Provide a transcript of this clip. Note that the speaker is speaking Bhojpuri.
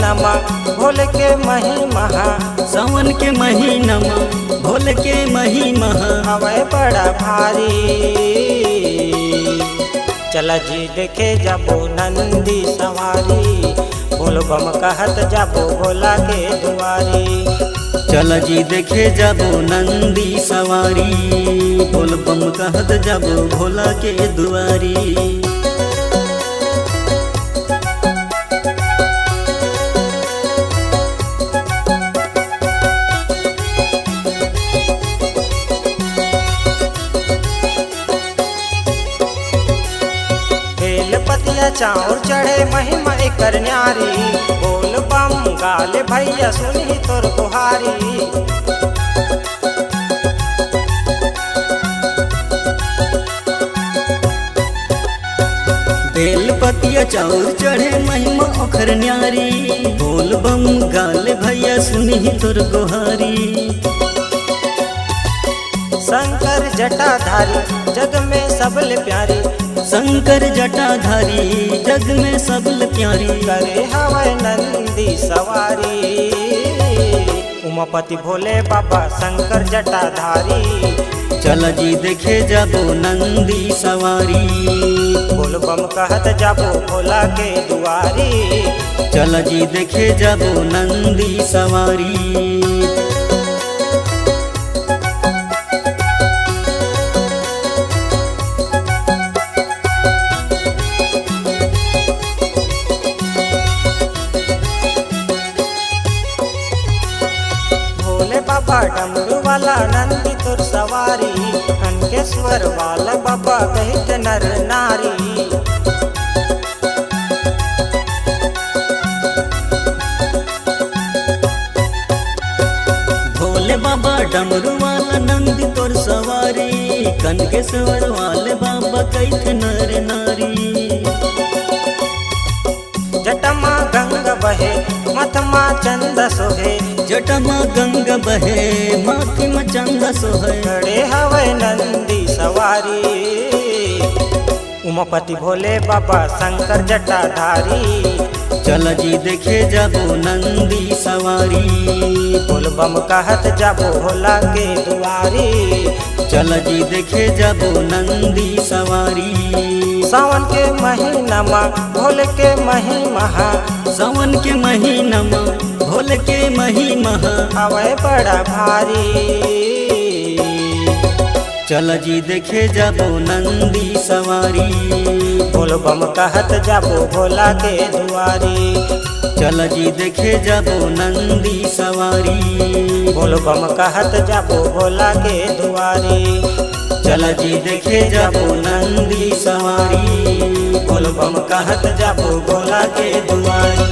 महीनमा भोले के महिमा, सावन के महीनमा भोले के महिमा हवे बड़ा भारी। चला जी देखे जाबो नंदी सवारी, बोल बम कहत जाबो भोला के दुआरी। चल जी देखे जाबो नंदी सवारी, बोल बम कहत जाबो भोला के दुआरी। बेलपतिया चाउर चढ़े महिमा एकर न्यारी, बोल बम गाले भैया सुनी तोर गुहारी। बेलपतिया चाउर चढ़े महिमा ओकर न्यारी, बोल बम गाले भैया सुनी तोर गुहारी। शंकर जटाधारी जग में सबले प्यारी, शंकर जटाधारी जग में सबल प्यारी। करे हवे नंदी सवारी, उमापति भोले बाबा शंकर जटाधारी। चल जी देखे जाबो नंदी सवारी, बोल बम कहत जाबो भोला के दुआरी। चल जी देखे जाबो नंदी सवारी। भोले बाबा डमरू वाला नंदी तुर सवारी, खनकेश्वर वाला बाबा कहित नर नारी। भोले बाबा डमरू वाला नंदी तोर सवारी, खनकेश्वर वाले बाबा कहित नर नारी। जटमा गंगा बहे मथमा चंद सोहे, जटमा गंगा बहे माथि में चंद सोहे। खड़े हवे नंदी सवारी, उमापति भोले बाबा शंकर जटाधारी। चल जी देखे जाबो नंदी सवारी, बोल बम कहत जाबो भोला के दुआरी। चल जी देखे जाबो नंदी सवारी। सावन के महीनमा भोले के महिमा, सावन के महीनमा भोले के महिमा हवे बड़ा भारी। चल जी देखे जाबो नंदी सवारी, बोल बम कहत जाबो भोला के दुआरी। चल जी देखे जाबो नंदी सवारी, बोल बम कहत जाबो भोला के दुआरी। चल जी देखे जाबो नंदी सवारी, बोल बम कहत जाबो भोला के दुआरी।